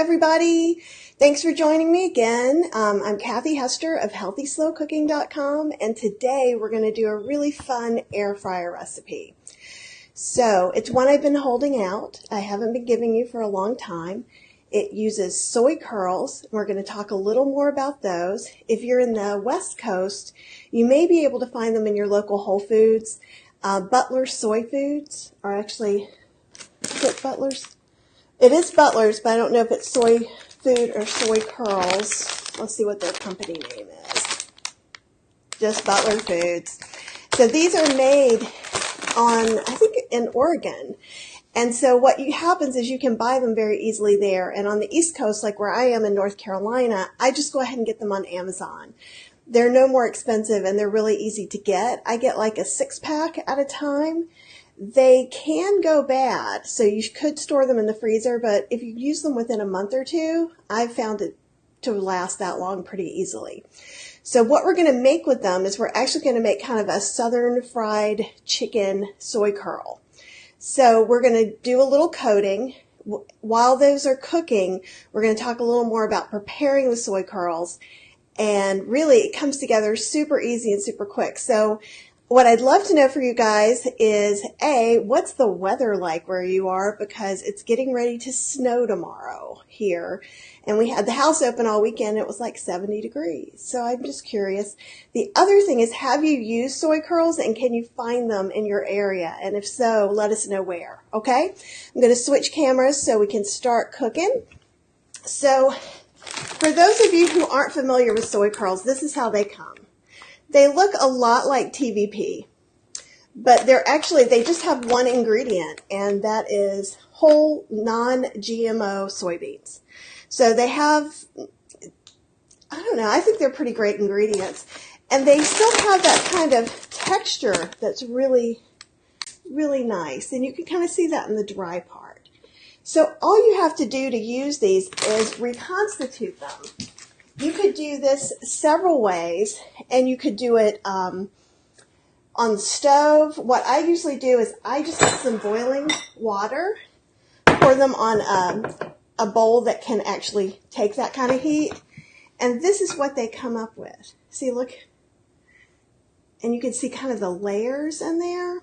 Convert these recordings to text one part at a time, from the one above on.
everybody. Thanks for joining me again. I'm Kathy Hester of HealthySlowCooking.com, and today we're going to do a really fun air fryer recipe. So it's one I've been holding out. I haven't been giving you for a long time. It uses soy curls. We're going to talk a little more about those. If you're in the West Coast, you may be able to find them in your local Whole Foods. Butler's Soy Foods, or actually, is it Butler's? It is Butler's, but I don't know if it's Soy Food or Soy Curls. Let's see what their company name is. Just Butler Foods. So these are made on, I think, in Oregon. And so what happens is you can buy them very easily there. And on the East Coast, like where I am in North Carolina, I just go ahead and get them on Amazon. They're no more expensive and they're really easy to get. I get like a 6-pack at a time. They can go bad, so you could store them in the freezer, but if you use them within a month or two, I've found it to last that long pretty easily. So what we're going to make with them is we're actually going to make kind of a southern fried chicken soy curl. So we're going to do a little coating. While those are cooking, we're going to talk a little more about preparing the soy curls, and really it comes together super easy and super quick. So what I'd love to know for you guys is, A, what's the weather like where you are? Because it's getting ready to snow tomorrow here. And we had the house open all weekend. It was like 70 degrees. So I'm just curious. The other thing is, have you used soy curls and can you find them in your area? And if so, let us know where, okay? I'm going to switch cameras so we can start cooking. So for those of you who aren't familiar with soy curls, this is how they come. They look a lot like TVP, but they just have one ingredient, and that is whole non-GMO soybeans. So they have, I don't know, I think they're pretty great ingredients. And they still have that kind of texture that's really, really nice. And you can kind of see that in the dry part. So all you have to do to use these is reconstitute them. You could do this several ways, and you could do it on the stove. What I usually do is I just get some boiling water, pour them on a bowl that can actually take that kind of heat, and this is what they come up with. See, look, and you can see kind of the layers in there,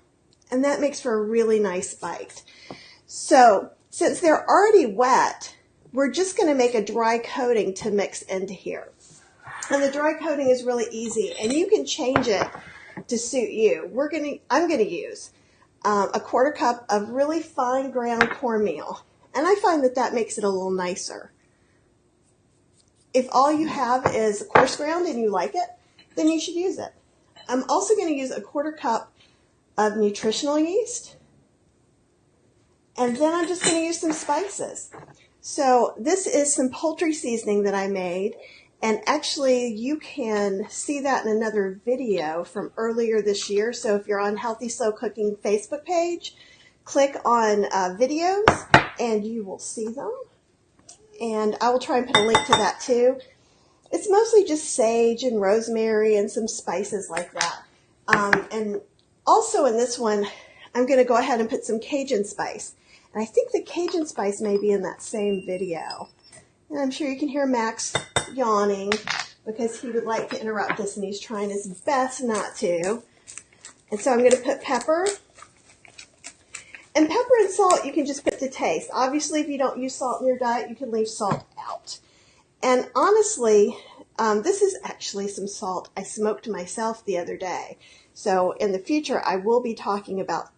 and that makes for a really nice bite. So since they're already wet, we're just going to make a dry coating to mix into here. And the dry coating is really easy, and you can change it to suit you. I'm going to use a 1/4 cup of really fine ground cornmeal, and I find that makes it a little nicer. If all you have is coarse ground and you like it, then you should use it. I'm also going to use a 1/4 cup of nutritional yeast, and then I'm just going to use some spices. So this is some poultry seasoning that I made, and actually you can see that in another video from earlier this year. So if you're on Healthy Slow Cooking Facebook page, click on videos and you will see them. And I will try and put a link to that too. It's mostly just sage and rosemary and some spices like that. And also in this one, I'm going to go ahead and put some Cajun spice. And I think the Cajun spice may be in that same video. And I'm sure you can hear Max yawning because he would like to interrupt us, and he's trying his best not to. And so I'm going to put pepper. And pepper and salt you can just put to taste. Obviously, if you don't use salt in your diet, you can leave salt out. And honestly, this is actually some salt I smoked myself the other day. So in the future, I will be talking about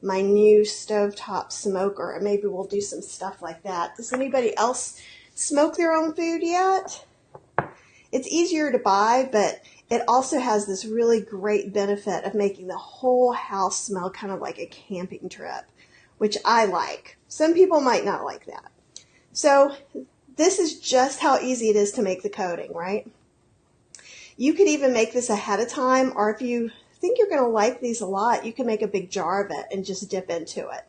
my new stovetop smoker, and maybe we'll do some stuff like that. Does anybody else smoke their own food yet? It's easier to buy, but it also has this really great benefit of making the whole house smell kind of like a camping trip, which I like. Some people might not like that. So this is just how easy it is to make the coating, right? You could even make this ahead of time, or if you think you're going to like these a lot, you can make a big jar of it and just dip into it.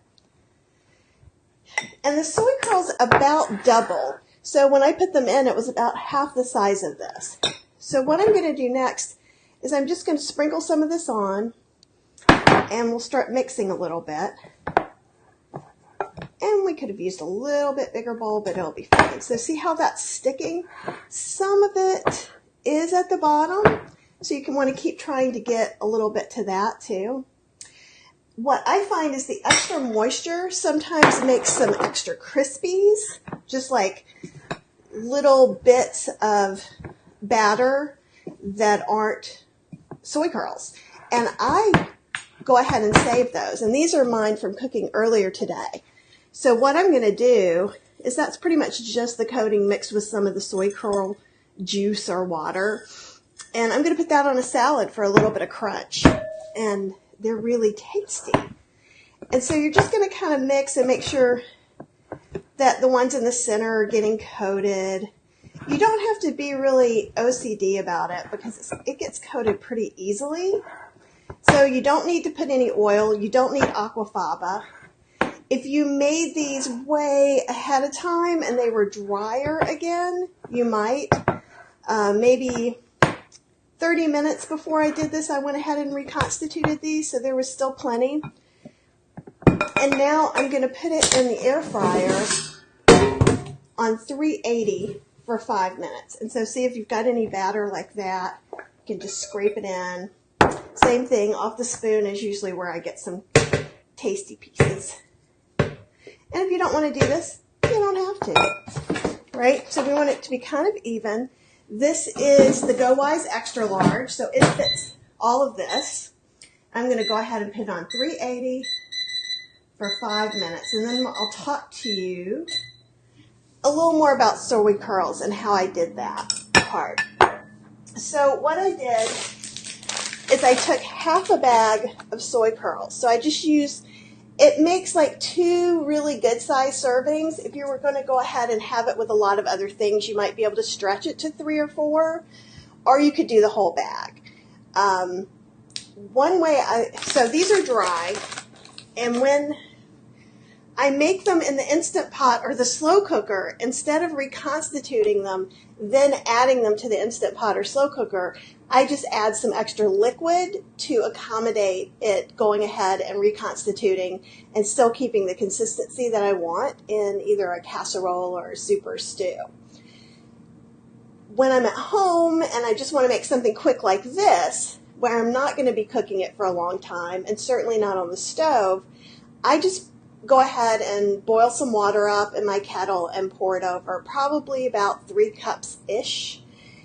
And the soy curls about double. So when I put them in, it was about half the size of this. So what I'm going to do next is I'm just going to sprinkle some of this on, and we'll start mixing a little bit. And we could have used a little bit bigger bowl, but it'll be fine. So see how that's sticking? Some of it is at the bottom, so you can want to keep trying to get a little bit to that too. What I find is the extra moisture sometimes makes some extra crispies, just like little bits of batter that aren't soy curls. And I go ahead and save those. And these are mine from cooking earlier today. So what I'm going to do is that's pretty much just the coating mixed with some of the soy curl juice or water. And I'm going to put that on a salad for a little bit of crunch. And they're really tasty. And so you're just going to kind of mix and make sure that the ones in the center are getting coated. You don't have to be really OCD about it because it gets coated pretty easily. So you don't need to put any oil. You don't need aquafaba. If you made these way ahead of time and they were drier again, you might. Maybe 30 minutes before I did this, I went ahead and reconstituted these, so there was still plenty. And now I'm going to put it in the air fryer on 380 for 5 minutes. And so see if you've got any batter like that, you can just scrape it in. Same thing, off the spoon is usually where I get some tasty pieces. And if you don't want to do this, you don't have to, right? So we want it to be kind of even. This is the Go Wise Extra Large, so it fits all of this. I'm going to go ahead and put it on 380 for 5 minutes, and then I'll talk to you a little more about soy curls and how I did that part. So what I did is I took half a bag of soy curls. So I just used, it makes like 2 really good sized servings. If you were going to go ahead and have it with a lot of other things, you might be able to stretch it to 3 or 4, or you could do the whole bag. One way, so these are dry, and when I make them in the Instant Pot or the slow cooker, instead of reconstituting them, then adding them to the Instant Pot or slow cooker, I just add some extra liquid to accommodate it going ahead and reconstituting and still keeping the consistency that I want in either a casserole or a soup or stew. When I'm at home and I just want to make something quick like this, where I'm not going to be cooking it for a long time and certainly not on the stove, I just go ahead and boil some water up in my kettle and pour it over, probably about 3 cups-ish,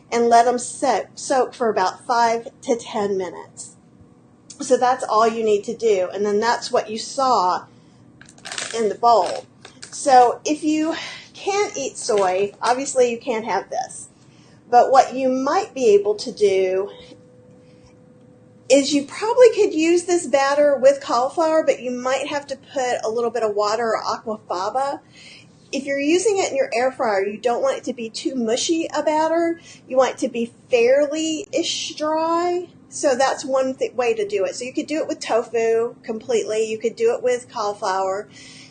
and let them soak for about 5 to 10 minutes. So that's all you need to do, and then that's what you saw in the bowl. So if you can't eat soy, obviously you can't have this, but what you might be able to do is you probably could use this batter with cauliflower, but you might have to put a little bit of water or aquafaba. If you're using it in your air fryer, you don't want it to be too mushy a batter. You want it to be fairly-ish dry. So that's one way to do it. So you could do it with tofu completely. You could do it with cauliflower.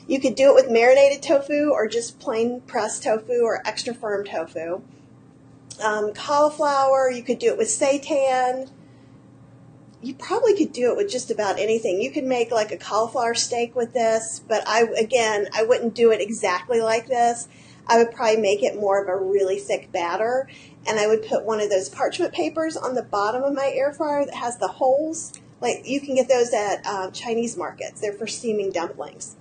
You could do it with marinated tofu or just plain pressed tofu or extra firm tofu. Cauliflower, you could do it with seitan. You probably could do it with just about anything. You could make like a cauliflower steak with this, but I wouldn't do it exactly like this. I would probably make it more of a really thick batter, and I would put one of those parchment papers on the bottom of my air fryer that has the holes. Like you can get those at Chinese markets. They're for steaming dumplings.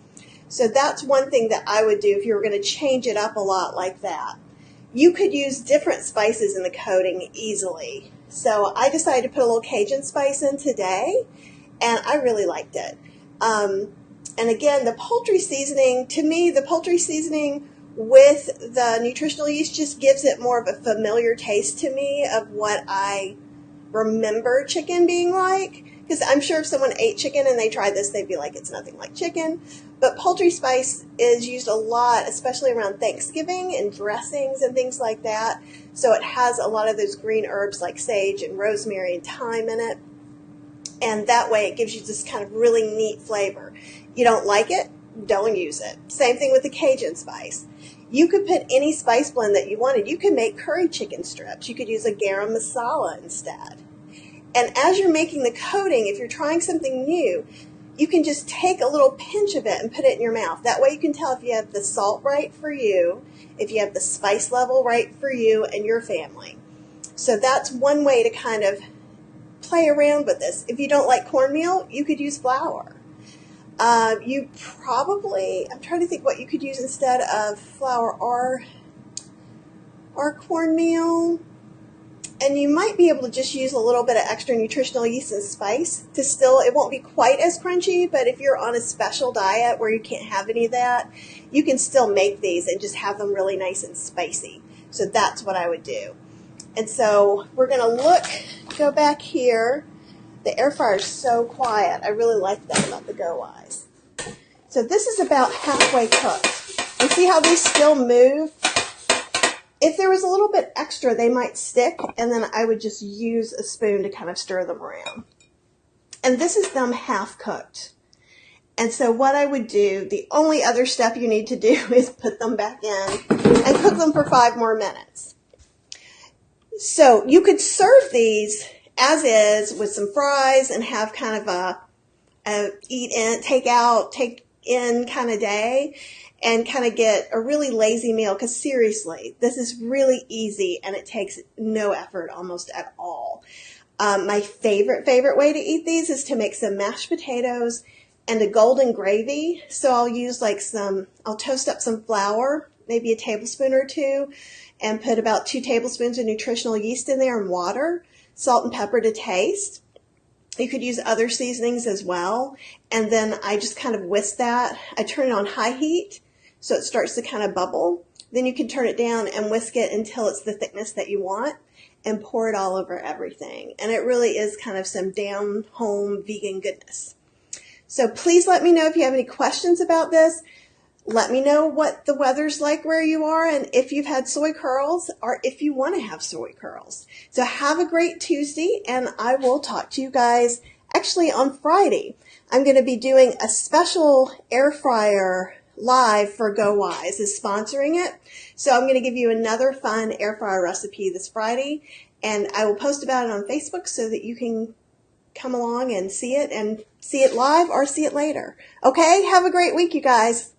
So that's one thing that I would do if you were going to change it up a lot like that. You could use different spices in the coating easily. So I decided to put a little Cajun spice in today, and I really liked it. And again, the poultry seasoning, to me, the poultry seasoning with the nutritional yeast just gives it more of a familiar taste to me of what I remember chicken being like. Because I'm sure if someone ate chicken and they tried this, they'd be like, it's nothing like chicken. But poultry spice is used a lot, especially around Thanksgiving and dressings and things like that. So it has a lot of those green herbs like sage and rosemary and thyme in it. And that way it gives you this kind of really neat flavor. You don't like it? Don't use it. Same thing with the Cajun spice. You could put any spice blend that you wanted. You could make curry chicken strips. You could use a garam masala instead. And as you're making the coating, if you're trying something new, you can just take a little pinch of it and put it in your mouth. That way you can tell if you have the salt right for you, if you have the spice level right for you and your family. So that's one way to kind of play around with this. If you don't like cornmeal, you could use flour. You probably, I'm trying to think what you could use instead of flour or cornmeal. And you might be able to just use a little bit of extra nutritional yeast and spice to still, it won't be quite as crunchy, but if you're on a special diet where you can't have any of that, you can still make these and just have them really nice and spicy. So that's what I would do. And so we're going to go back here. The air fryer is so quiet. I really like that about the Go Wise. So this is about halfway cooked. And see how these still move? If there was a little bit extra, they might stick, and then I would just use a spoon to kind of stir them around. And this is them half cooked. And so what I would do, the only other step you need to do is put them back in and cook them for 5 more minutes. So you could serve these as is with some fries and have kind of a eat in, take out, take in kind of day, and kind of get a really lazy meal, because seriously, this is really easy and it takes no effort almost at all. My favorite way to eat these is to make some mashed potatoes and a golden gravy. So I'll use I'll toast up some flour, maybe a tablespoon or 2, and put about 2 tablespoons of nutritional yeast in there and water, salt and pepper to taste. You could use other seasonings as well. And then I just kind of whisk that. I turn it on high heat so it starts to kind of bubble. Then you can turn it down and whisk it until it's the thickness that you want and pour it all over everything. And it really is kind of some down-home vegan goodness. So please let me know if you have any questions about this. Let me know what the weather's like where you are and if you've had soy curls or if you want to have soy curls. So have a great Tuesday, and I will talk to you guys actually on Friday. I'm going to be doing a special air fryer live for Go Wise is sponsoring it. So I'm going to give you another fun air fryer recipe this Friday, and I will post about it on Facebook so that you can come along and see it live or see it later. Okay, have a great week, you guys.